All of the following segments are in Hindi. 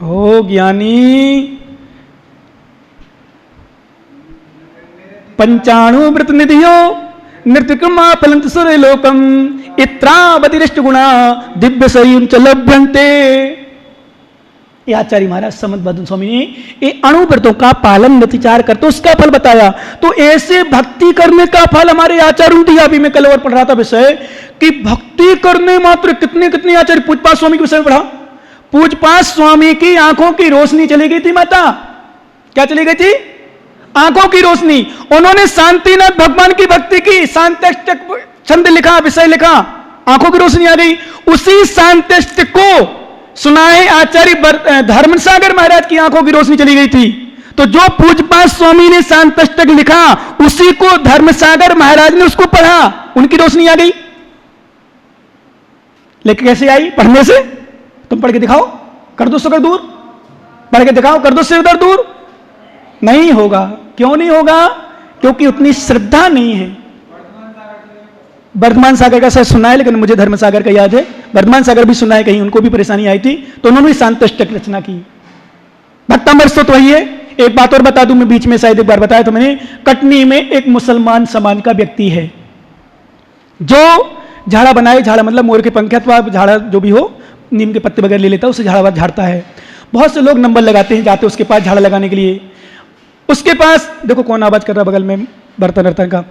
हो ज्ञानी पंचाणु व्रत निधियो नृत्यक्रमा फलंत सुर लोकम इत्रा बदिष्ट गुणा दिव्य शरीर च लभ्यन्ते। ये आचार्य महाराज समत बदन स्वामी ने ये अणुव्रतों का पालन व्यतिचार करते उसका फल बताया। तो ऐसे भक्ति करने का फल हमारे आचार्यों ने दिया। अभी मैं कल और पढ़ रहा था विषय कि भक्ति करने मात्र कितने कितने आचार्य पूजपाल स्वामी के विषय में पढ़ा। पूजपाल स्वामी की आंखों की रोशनी चली गई थी माता। क्या चली गई थी? आंखों की रोशनी। उन्होंने शांतिनाथ भगवान की भक्ति की, शांत्यष्टक छंद लिखा, विषय लिखा, आंखों की रोशनी आ गई। उसी शांत्यष्टक को सुनाए आचार्य धर्मसागर महाराज की आंखों की रोशनी चली गई थी। तो जो पूजपाल स्वामी ने शांत्यष्टक लिखा उसी को धर्मसागर महाराज ने उसको पढ़ा, उनकी रोशनी आ गई। लेकिन कैसे आई? पढ़ने से। तुम पढ़ के दिखाओ, कर दो सकर दूर, पढ़ के दिखाओ, कर दो सिर उधर दूर। नहीं होगा। क्यों नहीं होगा? क्योंकि उतनी श्रद्धा नहीं है। वर्धमान सागर का शायद सुना है, लेकिन मुझे धर्म सागर का याद है। वर्धमान सागर भी सुना है, कहीं उनको भी परेशानी आई थी तो उन्होंने भी शांत्यष्टक रचना की। भक्तामृत तो वही है। एक बात और बता दूं, मैं बीच में शायद एक बार बताया तो मैंने, कटनी में एक मुसलमान समाज का व्यक्ति है जो झाड़ा बनाए, झाड़ा मतलब मोर के पंख अथवा झाड़ा जो भी हो, नीम के पत्ते वगैरह ले लेता है, उसे झाड़ा झाड़ता है। बहुत से लोग नंबर लगाते हैं, जाते उसके पास झाड़ा लगाने के लिए। उसके पास देखो कौन आवाज कर रहा बगल में, बर्तन वर्तन का।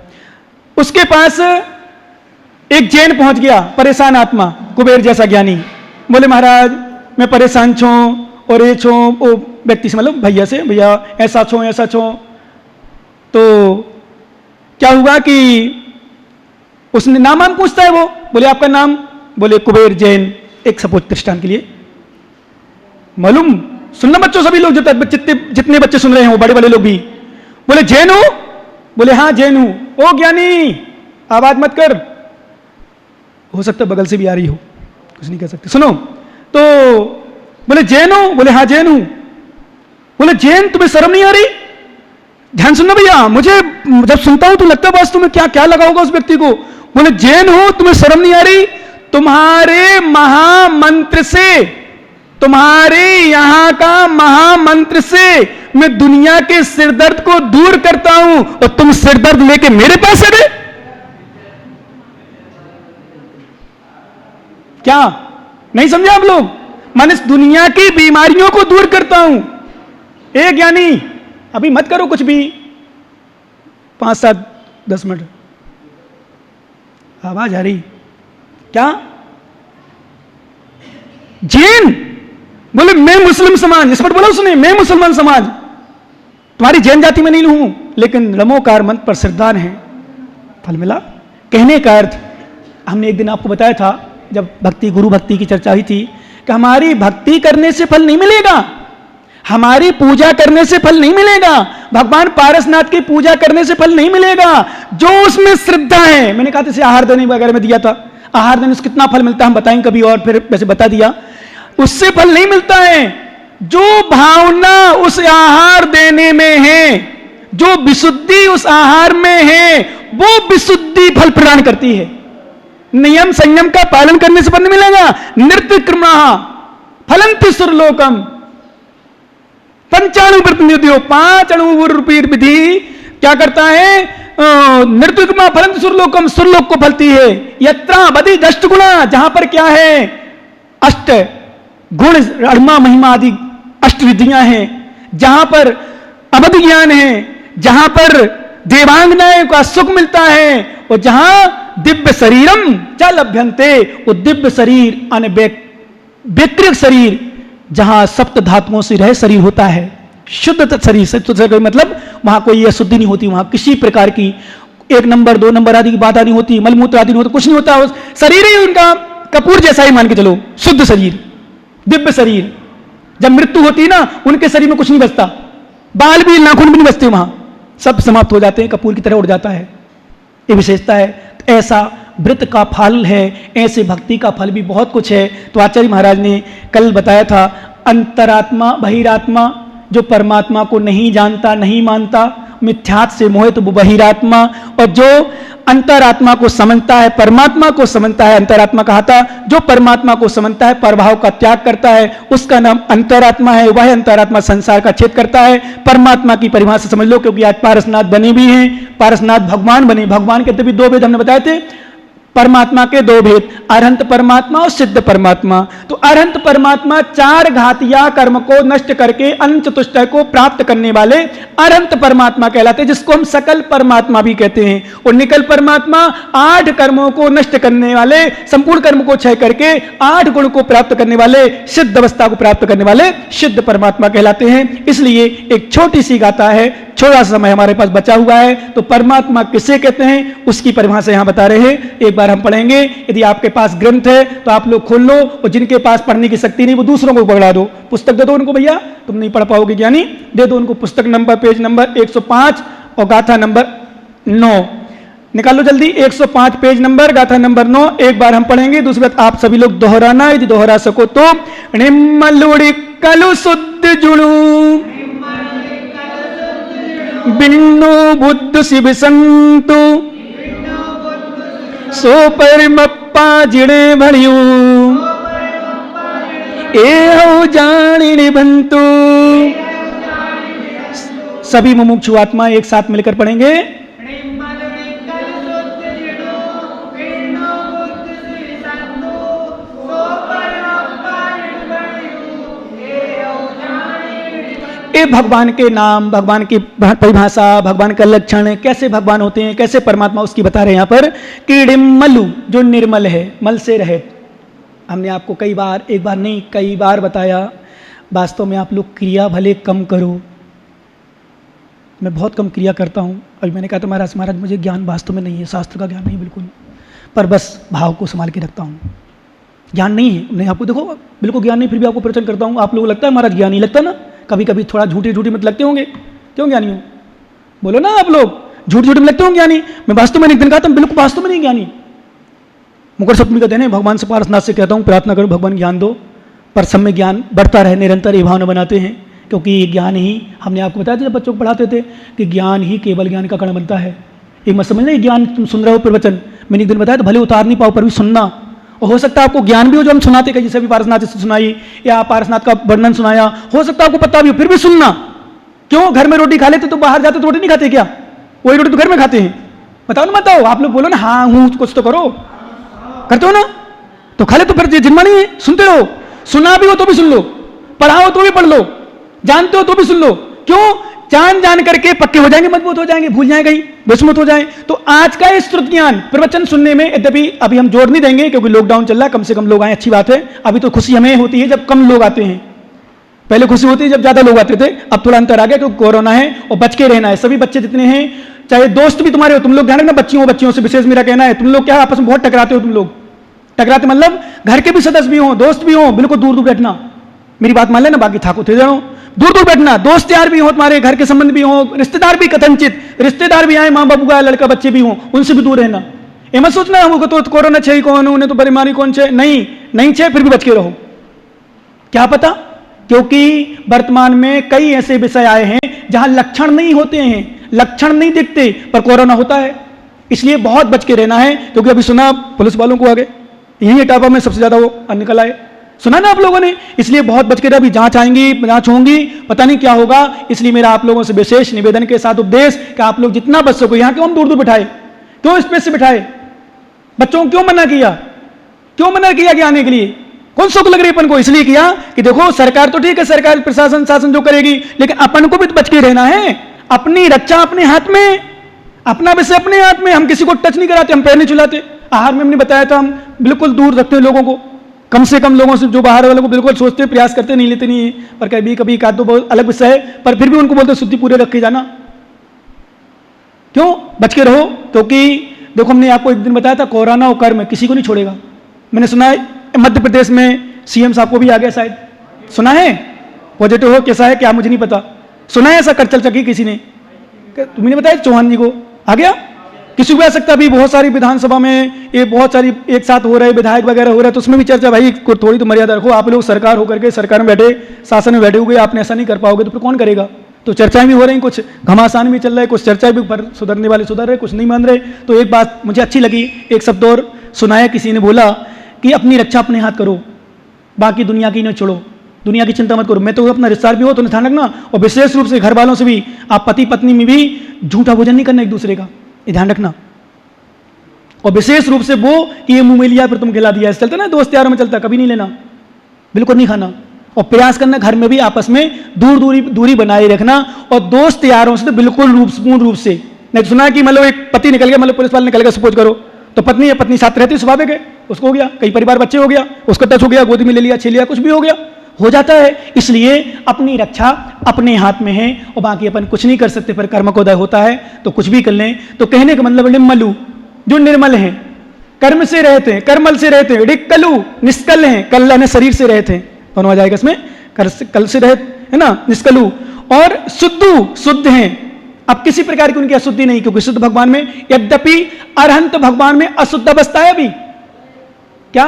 उसके पास एक जैन पहुंच गया, परेशान आत्मा, कुबेर जैसा ज्ञानी। बोले महाराज मैं परेशान छो और ये छो, वो व्यक्ति से मतलब भैया से, भैया ऐसा छो ऐसा छो। तो क्या हुआ कि उसने नाम वाम पूछता है वो। बोले आपका नाम? बोले कुबेर जैन। एक सपोज दृष्टांत के लिए मालूम, सुनना बच्चों सभी लोग, जितने बच्चे सुन रहे हैं वो बड़े बड़े लोग भी। बोले जैन हो? बोले हाँ जैन हूं। ओ ज्ञानी आवाज मत कर, हो सकता है बगल से भी आ रही हो, कुछ नहीं कह सकते, सुनो। तो बोले जैन हो? बोले हाँ जैन हूं। बोले जैन तुम्हें शर्म नहीं आ रही? ध्यान सुनना भैया, मुझे जब सुनता हूं तो लगता है बस तुम्हें क्या क्या लगा होगा उस व्यक्ति को। बोले जैन हो, तुम्हें शर्म नहीं आ रही? तुम्हारे महामंत्र से, तुम्हारे यहां का महामंत्र से मैं दुनिया के सिरदर्द को दूर करता हूं और तुम सिरदर्द लेके मेरे पास आ गए। क्या नहीं समझे आप लोग? मैंने इस दुनिया की बीमारियों को दूर करता हूं। एक ज्ञानी, अभी मत करो कुछ भी, 5 7 10 मिनट आवाज आ रही। क्या? जैन? बोले मैं मुस्लिम समाज, इस पर बोला उसने, मैं मुसलमान समाज, तुम्हारी जैन जाति में नहीं हूं, लेकिन नमोकार मंत्र पर श्रद्धान है, फल मिला। कहने का अर्थ हमने एक दिन आपको बताया था जब भक्ति, गुरु भक्ति की चर्चा हुई थी, कि हमारी भक्ति करने से फल नहीं मिलेगा, हमारी पूजा करने से फल नहीं मिलेगा, भगवान पारसनाथ की पूजा करने से फल नहीं मिलेगा, जो उसमें श्रद्धा है। मैंने कहा जैसे आहार देने वगैरह में दिया था, आहार देने से कितना फल मिलता है हम बताएंगे कभी और, फिर वैसे बता दिया, उससे फल नहीं मिलता है। जो भावना उस आहार देने में है, जो विशुद्धि उस आहार में है, वो विशुद्धि फल प्रदान करती है। नियम संयम का पालन करने से फल नहीं मिलेगा। नृत्य क्रमः फलंति सुरलोकम, पंचाणु व्रत निधियो, 5 अणु विधि क्या करता है? नृत्य क्रमः फलंति सुरलोकम, सुरलोक को फलती है। यत्रा बदि दष्ट गुणा, जहां पर क्या है? 8 गुण, अणमा महिमा आदि 8 विधियां हैं, जहां पर अवध ज्ञान है, जहां पर देवांगनाएं का सुख मिलता है, और जहां दिव्य शरीरम च लभ्यन्ते, वो दिव्य शरीर यानी व्यक्तिगत शरीर, जहां सप्त धातुओं से रह शरीर होता है, शुद्ध शरीर, शुद्ध मतलब वहां कोई अशुद्धि नहीं होती, वहां किसी प्रकार की 1 नंबर 2 नंबर आदि की बात नहीं होती, मलमूत्र आदि नहीं होता, कुछ नहीं होता। उस शरीर ही उनका कपूर जैसा ही मान के चलो, शुद्ध शरीर, दिव्य शरीर। जब मृत्यु होती है ना, उनके शरीर में कुछ नहीं बचता, बाल भी नाखून भी नहीं बचते, वहां सब समाप्त हो जाते हैं, कपूर की तरह उड़ जाता है। ये विशेषता है। तो ऐसा व्रत का फल है, ऐसे भक्ति का फल भी बहुत कुछ है। तो आचार्य महाराज ने कल बताया था, अंतरात्मा बहिरात्मा, जो परमात्मा को नहीं जानता नहीं मानता, मिथ्यात्व से मोहित वो बहिरात्मा, और जो अंतरात्मा को समझता है, परमात्मा को समझता है, अंतरात्मा कहा था, जो परमात्मा को समझता है, परभाव का त्याग करता है, उसका नाम अंतरात्मा है। वह अंतरात्मा संसार का छेद करता है। परमात्मा की परिभाषा समझ लो, क्योंकि आज पारसनाथ बने भी हैं, पारसनाथ भगवान बने। भगवान के भी दो भेद हमने बताए थे, परमात्मा के दो भेद, अरहंत परमात्मा और सिद्ध परमात्मा। तो अरहंत परमात्मा चार घातिया कर्म को नष्ट करके अनंत चतुष्टय को प्राप्त करने वाले अरहंत परमात्मा कहलाते हैं, जिसको हम सकल परमात्मा भी कहते हैं। और निकल परमात्मा 8 कर्मों को नष्ट करने वाले, संपूर्ण कर्म को क्षय करके 8 गुण को प्राप्त करने वाले, सिद्ध अवस्था को प्राप्त करने वाले सिद्ध परमात्मा कहलाते हैं। इसलिए एक छोटी सी गाथा है, थोड़ा सा समय हमारे पास बचा हुआ है, तो परमात्मा किसे कहते हैं उसकी परिभाषा यहां बता रहे हैं, एक बार हम पढ़ेंगे। यदि आपके पास ग्रंथ है तो आप लोग खोल लो, और जिनके पास पढ़ने की शक्ति नहीं वो दूसरों को पकड़ा दो, पुस्तक दे दो उनको, भैया तुम नहीं पढ़ पाओगे ज्ञानी, दे दो उनको पुस्तक नंबर, पेज नंबर 105 और गाथा नंबर 9 निकालो जल्दी। 105 पेज नंबर, गाथा नंबर 9 एक बार हम पढ़ेंगे, दूसरी बात आप सभी लोग दोहराना, यदि दोहरा सको तो। निम्मलुड़ी कलु शुद्ध जुड़ू बिन्नु बुद्ध शिव संतु सो परमप्पा जिड़े भड़ियू ए हो जानी बंतु। सभी मुमुक्षु आत्मा एक साथ मिलकर पढ़ेंगे। ये भगवान के नाम, भगवान की परिभाषा, भगवान का लक्षण, कैसे भगवान होते हैं, कैसे परमात्मा, उसकी बता रहे हैं यहाँ पर। कीड़िमलु जो निर्मल है, मल से रहित। हमने आपको कई बार, एक बार नहीं कई बार बताया, वास्तव में आप लोग क्रिया भले कम करो। मैं बहुत कम क्रिया करता हूँ। अभी मैंने कहा तो महाराज मुझे ज्ञान वास्तव में नहीं है, शास्त्र का ज्ञान नहीं बिल्कुल, पर बस भाव को संभाल के रखता हूँ। ज्ञान नहीं है, नहीं आपको देखो बिल्कुल ज्ञान नहीं, फिर भी आपको प्रवचन करता हूँ। आप लोगों को लगता है महाराज ज्ञान नहीं लगता ना, कभी कभी थोड़ा झूठी मत लगते होंगे, क्यों ज्ञानी हो बोलो ना आप लोग, झूठ में लगते होंगे ज्ञानी। मैं वास्तव में एक दिन कहा था बिल्कुल वास्तव में नहीं ज्ञानी। मकर सप्तमी का दिन है, भगवान से पारसनाथ से कहता हूँ प्रार्थना करो भगवान ज्ञान दो, पर सब में ज्ञान बढ़ता रहे, निरंतर ये भावना बनाते हैं, क्योंकि ज्ञान ही, हमने आपको बताया था जब बच्चों को पढ़ाते थे कि ज्ञान ही केवल ज्ञान का कारण बनता है। एक मत समझना, ज्ञान तुम सुन रहे हो प्रवचन, मैंने एक दिन बताया तो भले उतार नहीं पाओ पर भी सुनना, और हो सकता है आपको ज्ञान भी हो जो हम सुनाते, जैसे अभी पारसनाथ से सुनाई या पारसनाथ का वर्णन सुनाया, हो सकता है आपको पता भी हो, फिर भी सुनना। क्यों? घर में रोटी खा लेते तो बाहर जाते तो रोटी नहीं खाते क्या? वही रोटी तो घर में खाते हैं। बताओ ना, बताओ आप लोग बोलो ना, हाँ हूं, कुछ तो करो, करते हो ना, तो खा ले तो फिर जिम्मा नहीं है, सुनते रहो। सुना भी हो तो भी सुन लो, पढ़ा हो तो भी पढ़ लो, जानते हो तो भी सुन लो। क्यों? जान करके पक्के हो जाएंगे, मजबूत हो जाएंगे, भूल जाए कहीं, विस्मृत हो जाए। तो आज का इस श्रुत ज्ञान प्रवचन सुनने में यद्यपि अभी हम जोर नहीं देंगे क्योंकि लॉकडाउन चल रहा है, कम से कम लोग आए, अच्छी बात है। अभी तो खुशी हमें होती है जब कम लोग आते हैं, पहले खुशी होती है जब ज्यादा लोग आते थे, अब थोड़ा अंतर आ गया क्योंकि कोरोना है और बच के रहना है। सभी बच्चे जितने हैं, चाहे दोस्त भी तुम्हारे हो, तुम लोग ध्यान रखना, बच्चियों से विशेष मेरा कहना है, तुम लोग क्या आपस में बहुत टकराते हो, तुम लोग टकराते मतलब घर के भी सदस्य भी हो, दोस्त भी हो, बिल्कुल दूर दूर बैठना, मेरी बात मान लेना, बाकी ठाकुर थे जाओ, दूर दूर बैठना, दोस्त यार भी हो, तुम्हारे घर के संबंध भी हो, रिश्तेदार भी, कथनचित रिश्तेदार भी आए, माँ बाबू का लड़का बच्चे भी हो, उनसे भी दूर रहना। ये मत सोचना हमको तो कोरोना छे कौन, उन्हें तो बीमारी कौन छे, नहीं छे, फिर भी बच के रहो। क्या पता, क्योंकि वर्तमान में कई ऐसे विषय आए हैं जहां लक्षण नहीं होते हैं, लक्षण नहीं दिखते, पर कोरोना होता है, इसलिए बहुत बच के रहना है। क्योंकि अभी सुना पुलिस वालों को आगे यही इटावा में सबसे ज्यादा वो निकल आए, सुना ना आप लोगों ने, इसलिए बहुत बच के रहे। अभी जांच आएंगी, जांच होंगी, पता नहीं क्या होगा, इसलिए मेरा आप लोगों से विशेष निवेदन के साथ उपदेश कि आप लोग जितना बच सको, यहां क्यों हम दूर दूर बिठाए, क्यों स्पेस से बिठाए, बच्चों को क्यों मना किया कि आने के लिए, कौन सुख लग रही अपन को? इसलिए किया कि देखो सरकार तो ठीक है, सरकार प्रशासन शासन जो करेगी, लेकिन अपन को भी तो बच के रहना है, अपनी रक्षा अपने हाथ में, अपना विषय अपने हाथ में। हम किसी को टच नहीं कराते, हम पैर नहीं चलाते। आहार में हमने बताया था, हम बिल्कुल दूर रखते हैं लोगों को, कम से कम लोगों से, जो बाहर वालों को बिल्कुल सोचते प्रयास करते, नहीं लेते नहीं है, पर कभी एक आध दो बहुत अलग विषय है, पर फिर भी उनको बोलते शुद्धि पूरे रख के जाना। क्यों? बच के रहो, क्योंकि देखो हमने आपको एक दिन बताया था, कोरोना और कर्म किसी को नहीं छोड़ेगा। मैंने सुना है मध्य प्रदेश में सीएम साहब को भी आ गया, शायद सुना है, पॉजिटिव हो, कैसा है क्या मुझे नहीं पता, सुना है ऐसा कर चल सकी किसी ने, तुम्हें बताया चौहान जी को आ गया, किसी को आ सकता। अभी बहुत सारी विधानसभा में ये बहुत सारी एक साथ हो रहे, विधायक वगैरह हो रहे, तो उसमें भी चर्चा, भाई थोड़ी तो मर्यादा रखो, आप लोग सरकार होकर के सरकार में बैठे, शासन में बैठे हुए, आपने ऐसा नहीं कर पाओगे तो फिर कौन करेगा? तो चर्चाएं भी हो रही, कुछ घमासान भी चल रहा है, कुछ चर्चाएं भी पर सुधरने वाले सुधर रहे, कुछ नहीं मान रहे। तो एक बात मुझे अच्छी लगी, एक शब्द और सुनाया, किसी ने बोला कि अपनी रक्षा अपने हाथ करो, बाकी दुनिया की न छोड़ो, दुनिया की चिंता मत करो। मैं तो अपना रिश्तेदार भी हो तो ध्यान रखना, और विशेष रूप से घर वालों से भी, आप पति पत्नी में भी झूठा भोजन नहीं करना एक दूसरे का, ये ध्यान रखना। और विशेष रूप से वो कि ये मुंह में लिया फिर तुम खिला दिया, चलता ना दोस्त यारों में चलता, कभी नहीं लेना, बिल्कुल नहीं खाना। और प्रयास करना घर में भी आपस में दूरी बनाए रखना, और दोस्त यारों से तो बिल्कुल पूर्ण रूप से नहीं। सुना कि मतलब एक पति निकल गया, मतलब पुलिस वाला निकल गया सपोज करो, तो पत्नी या पत्नी साथ रहती, स्वाभाविक है, उसको हो गया, कई परिवार बच्चे हो गया, उसका टच हो गया, गोदी में ले लिया, छे लिया, कुछ भी हो गया, हो जाता है। इसलिए अपनी रक्षा अपने हाथ में है, और बाकी अपन कुछ नहीं कर सकते, पर कर्म को उदय होता है तो कुछ भी कर लें। तो कहने का मतलब निर्मलु, जो निर्मल हैं, कर्म से रहते हैं, कर्मल से रहते हैं, रिक्कलु निष्कल हैं, कल्याण शरीर से रहते हैं, दोनों आ जाएगा इसमें, कल से रहे है ना, निष्कलु, और शुद्धु शुद्ध हैं। अब किसी प्रकार की उनकी अशुद्धि नहीं, क्योंकि शुद्ध भगवान में, यद्यपि अरहंत भगवान में अशुद्ध अवस्था है, अभी क्या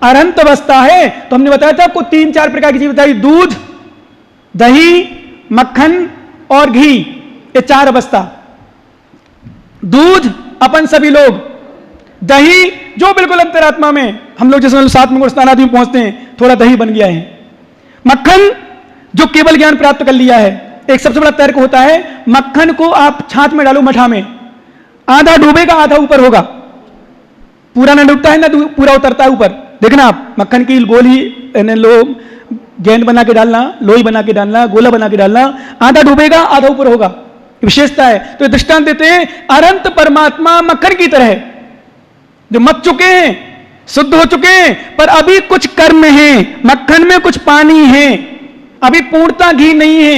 अरहंत अवस्था है। तो हमने बताया था आपको 3-4 प्रकार की चीज बताई, दूध, दही, मक्खन और घी, ये 4 अवस्था। दूध अपन सभी लोग, दही जो बिल्कुल अंतरात्मा में, हम लोग जैसे 7 में स्नान आदि में पहुंचते हैं, थोड़ा दही बन गया है। मक्खन जो केवल ज्ञान प्राप्त कर लिया है। एक सबसे बड़ा तर्क होता है, मक्खन को आप छाछ में डालो, मठा में, आधा डूबेगा आधा ऊपर होगा, पूरा ना डूबता है ना पूरा उतरता है ऊपर। देखना आप मक्खन की गोली गेंद बना के डालना, लोई बना के डालना, गोला बना के डालना, आधा डूबेगा आधा ऊपर होगा, विशेषता है। तो दृष्टांत देते हैं, अनंत परमात्मा मक्खन की तरह है, जो मत चुके हैं, शुद्ध हो चुके हैं, पर अभी कुछ कर्म है, मक्खन में कुछ पानी है, अभी पूर्णता घी नहीं है।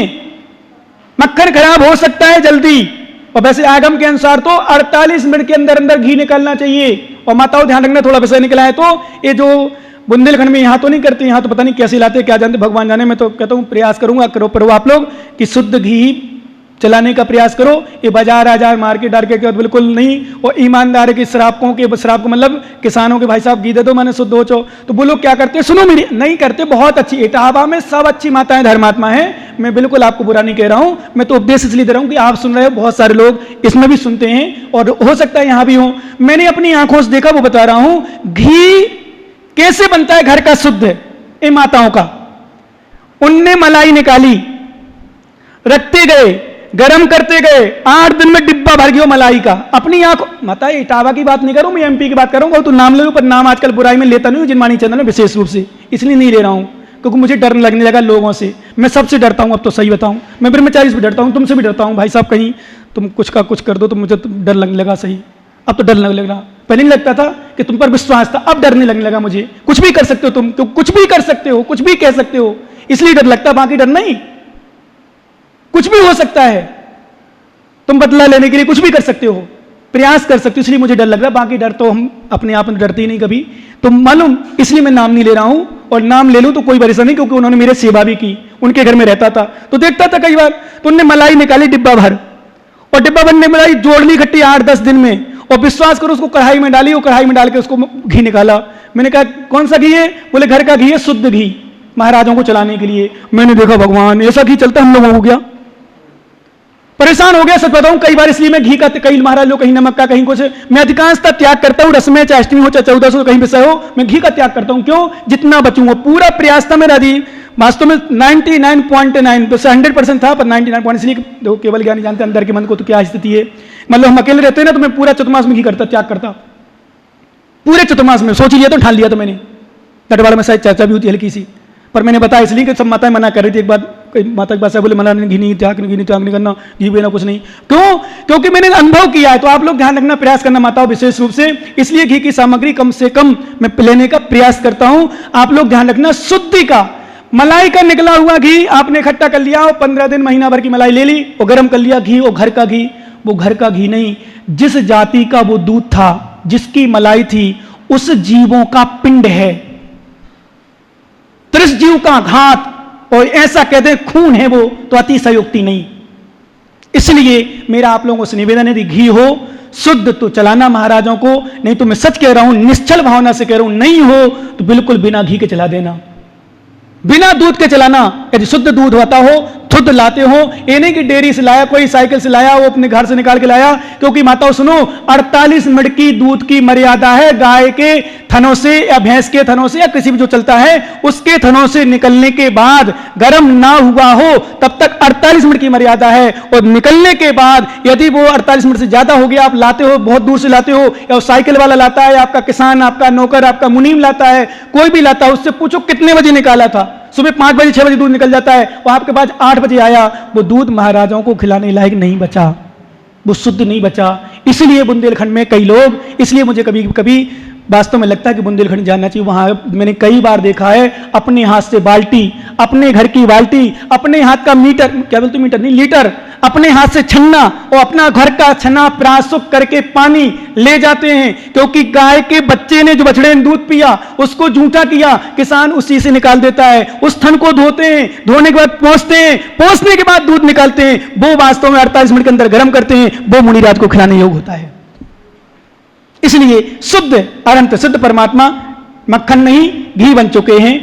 मक्खन खराब हो सकता है जल्दी, और वैसे आगम के अनुसार तो 48 मिनट के अंदर अंदर घी निकालना चाहिए। और माताओं ध्यान रखना, थोड़ा वैसे निकला है तो ये जो बुंदेलखंड में यहां तो नहीं करते, यहां तो पता नहीं कैसे लाते, क्या जानते, भगवान जाने। मैं तो कहता हूं प्रयास करूंगा, करो आप लोग कि शुद्ध घी चलाने का प्रयास करो। ये बाजार आजार मार्केट डार्केट के बिल्कुल नहीं। और ईमानदार के शराब को मतलब किसानों के भाई साहब घी दे दो, मैंने शुद्ध हो चो, तो वो लोग क्या करते हैं, सुनो मेरी, नहीं करते। बहुत अच्छी इटावा में सब अच्छी माताएं धर्मात्मा है, मैं बिल्कुल आपको बुरा नहीं कह रहा हूं, मैं तो उपदेश इसलिए दे रहा हूं कि आप सुन रहे हो, बहुत सारे लोग इसमें भी सुनते हैं, और हो सकता है यहां भी हो। मैंने अपनी आंखों से देखा, वो बता रहा हूं, घी कैसे बनता है घर का शुद्ध, इन माताओं का। उनने मलाई निकाली, रखते गए, गरम करते गए, 8 दिन में डिब्बा भर गया मलाई का, अपनी आंखों। माता इटावा की बात नहीं करूं, मैं एमपी की बात करूंगा, तो नाम ले लूं, पर नाम आजकल बुराई में लेता नहीं हूं, जिनवानी चैनल में विशेष रूप से इसलिए नहीं ले रहा हूं, क्योंकि मुझे डर लगने लगा लोगों से। मैं सबसे डरता हूं, अब तो सही बताऊं, मैं ब्रह्मचारी से भी डरता हूं, तुमसे भी डरता हूं भाई साहब, कहीं तुम कुछ का कुछ कर दो तो मुझे तो डर लगने लगा। सही, अब तो डर लगने लगा, पहले नहीं लगता था कि तुम पर विश्वास था, अब डरने लगने लगा मुझे। कुछ भी कर सकते हो तुम, तो कुछ भी कर सकते हो, कुछ भी कह सकते हो, इसलिए डर लगता, बाकी डर नहीं। कुछ भी हो सकता है, तुम बदला लेने के लिए कुछ भी कर सकते हो, प्रयास कर सकते हो, इसलिए मुझे डर लग रहा। बाकी डर तो हम अपने आप में डरते ही नहीं कभी, तो मालूम, इसलिए मैं नाम नहीं ले रहा हूं। और नाम ले लूं तो कोई परेशानी नहीं, क्योंकि उन्होंने मेरे सेवा भी की, उनके घर में रहता था तो देखता था कई बार। तो उनने मलाई निकाली डिब्बा भर, और डिब्बा भर ने मलाई जोड़ ली इकट्ठी 8-10 दिन में, और विश्वास करो उसको कढ़ाई में डाली, और कढ़ाई में डाल के उसको घी निकाला। मैंने कहा कौन सा घी है, बोले घर का घी है, शुद्ध घी, महाराजों को चलाने के लिए। मैंने देखा भगवान, ऐसा घी चलता हम लोगों को गया, परेशान हो गया, सच बताऊं। कई बार इसलिए मैं घी का, कई महाराज लोग कहीं नमक का, कहीं कुछ, मैं अधिकांशतः त्याग करता हूं। रसमें चाहे अष्टमी हो चाहे 1400 कहीं विषय हो, मैं घी का त्याग करता हूं। क्यों, जितना बचूंगा, पूरा प्रयास था मेरा दी, वास्तव में 99.9 तो 100% था, पर 99 इसलिए केवल ज्ञानी जानते अंदर के मन को तो क्या स्थिति है। मतलब हम अकेले रहते हैं ना, तो मैं पूरा चतुर्मास में घी करता, त्याग करता, पूरे चतुर्मास में सोच लिया, तो ठान लिया था मैंने। तटवाड़ा में शायद चर्चा भी होती है हल्की सी, पर मैंने बताया इसलिए कि सब माताएं मना कर रही थी। एक बार माता के पास बोले मना नहीं, घी नहीं त्याग नहीं करना, घी पीना कुछ नहीं। क्यों, क्योंकि मैंने अनुभव किया है। तो आप लोग ध्यान रखना, प्रयास करना माताओं विशेष रूप से, इसलिए घी की सामग्री कम से कम मैं लेने का प्रयास करता हूं। आप लोग ध्यान रखना, शुद्धि का, मलाई का निकला हुआ घी आपने इकट्ठा कर लिया, और 15 दिन महीना भर की मलाई ले ली और गर्म कर लिया घी, और घर का घी, वो घर का घी नहीं, जिस जाति का वो दूध था, जिसकी मलाई थी, उस जीवों का पिंड है, त्रिसजीव का घात, और ऐसा कहते हैं खून है वो, तो अतिशयोक्ति नहीं। इसलिए मेरा आप लोगों से निवेदन है, यदि घी हो शुद्ध तो चलाना महाराजों को, नहीं तो मैं सच कह रहा हूं, निश्चल भावना से कह रहा हूं, नहीं हो तो बिल्कुल बिना घी के चला देना, बिना दूध के चलाना। यदि शुद्ध दूध होता हो, शुद्ध लाते हो। ये नहीं कि डेयरी से लाया, कोई साइकिल से लाया, वो अपने घर से निकाल के लाया। क्योंकि माताओं सुनो, 48 मिनट की दूध की मर्यादा है। गाय के थनों से या भैंस के थनों से या किसी भी जो चलता है उसके थनों से निकलने के बाद गर्म ना हुआ हो तब तक 48 मिनट की मर्यादा है। और निकलने के बाद यदि वो 48 मिनट से ज्यादा हो गया, आप लाते हो, बहुत दूर से लाते हो, या साइकिल वाला लाता है, आपका किसान, आपका नौकर, आपका मुनीम लाता है, कोई भी लाता है, उससे पूछो कितने बजे निकाला था। सुबह 5 बजे 6 बजे दूध निकल जाता है, वो आपके पास 8 बजे आया, वो दूध महाराजाओं को खिलाने लायक नहीं बचा, वो शुद्ध नहीं बचा। इसलिए बुंदेलखंड में कई लोग, इसलिए मुझे कभी कभी वास्तव में लगता है कि बुंदेलखंड जाना चाहिए। वहां मैंने कई बार देखा है, अपने हाथ से बाल्टी, अपने घर की बाल्टी, अपने हाथ का मीटर, क्या बोलते मीटर नहीं, लीटर, अपने हाथ से छन्ना और अपना घर का छन्ना प्रासुक करके पानी ले जाते हैं। क्योंकि गाय के बच्चे ने, जो बछड़े ने दूध पिया, उसको जूठा किया, किसान उसी से निकाल देता है। उस थन को धोते हैं, धोने के बाद पोंछते हैं, पोंछने के बाद दूध निकालते हैं, वो वास्तव में 48 मिनट के अंदर गर्म करते हैं, वो मुनिराज को खिलाने योग्य होता है। इसलिए शुद्ध अनंत सिद्ध परमात्मा मक्खन नहीं घी बन चुके हैं।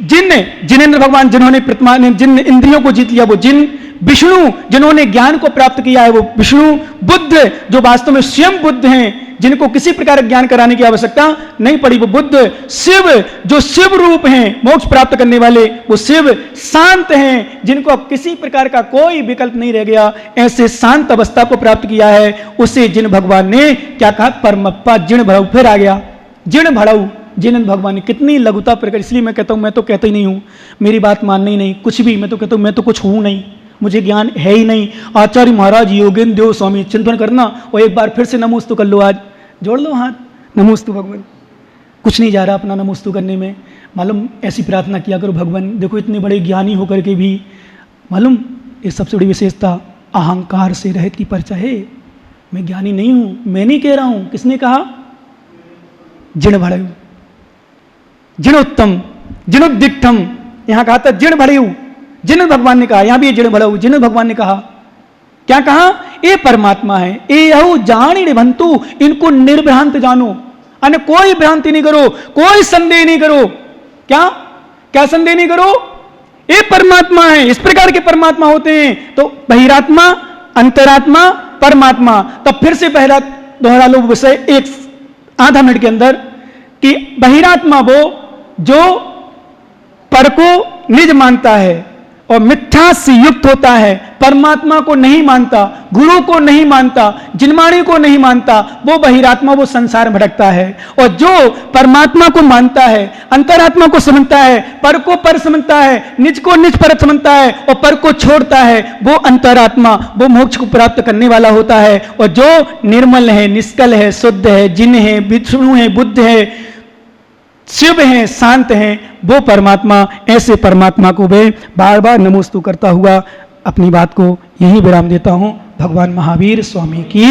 जिनेंद्र भगवान, जिन्होंने प्रतिमा, जिन इंद्रियों को जीत लिया वो जिन, विष्णु जिन्होंने ज्ञान को प्राप्त किया है वो विष्णु, बुद्ध जो वास्तव में स्वयं बुद्ध हैं, जिनको किसी प्रकार ज्ञान कराने की आवश्यकता नहीं पड़ी, वो बुद्ध, शिव जो शिव रूप हैं, मोक्ष प्राप्त करने वाले वो शिव, शांत हैं, जिनको अब किसी प्रकार का कोई विकल्प नहीं रह गया, ऐसे शांत अवस्था को प्राप्त किया है। उसे जिन भगवान ने क्या कहा, परमप्पा जिन भड़ऊ, फिर आ गया जिन भड़ऊ। जिन भगवान ने कितनी लघुता प्रकट, इसलिए मैं कहता हूं, मैं तो कहता ही नहीं हूं, मेरी बात माननी नहीं, कुछ भी, मैं तो कहता हूं मैं तो कुछ हूं नहीं, मुझे ज्ञान है ही नहीं। आचार्य महाराज योगेंद्र देव स्वामी चिंतन करना, और एक बार फिर से नमोस्तु कर लो, आज जोड़ लो हाथ, नमोस्तु भगवान। कुछ नहीं जा रहा अपना नमोस्तु करने में, मालूम ऐसी प्रार्थना किया करो, भगवान देखो इतने बड़े ज्ञानी होकर के भी, मालूम ये सबसे बड़ी विशेषता अहंकार से रहित की परिचय है। मैं ज्ञानी नहीं हूं, मैं नहीं कह रहा हूं, किसने कहा, जिण भड़ऊ, जिणोत्तम, जिणोद्दिष्टम, यहां कहा था जिण भड़ऊ, जिन भगवान ने कहा, यहां भी जिण भड़ऊ, जिन भगवान ने कहा, क्या कहा, ये परमात्मा है, ये यहु जानी निभंतु, इनको निर्भ्रांत जानो, अन्य कोई भ्रांति नहीं करो, कोई संदेह नहीं करो। क्या क्या संदेह नहीं करो, ये परमात्मा है। इस प्रकार के परमात्मा होते हैं। तो बहिरात्मा, अंतरात्मा, परमात्मा। तब फिर से पहला दोहरा लो विषय एक आधा मिनट के अंदर, कि बहिरात्मा वो जो पर को निज मानता है और मिथ्या से युक्त होता है, परमात्मा को नहीं मानता, गुरु को नहीं मानता, जिनवाणी को नहीं मानता, वो बहिरात्मा, वो संसार में भटकता है। और जो परमात्मा को मानता है, अंतरात्मा को समझता है, पर को पर समझता है, निज को निज पर समझता है और पर को छोड़ता है, वो अंतरात्मा, वो मोक्ष को प्राप्त करने वाला होता है। और जो निर्मल है, निष्कल है, शुद्ध है, जिन है, विष्णु है, बुद्ध है, शिव हैं, शांत हैं, वो परमात्मा, ऐसे परमात्मा को मैं बार बार नमोस्तु करता हुआ अपनी बात को यही विराम देता हूं। भगवान महावीर स्वामी की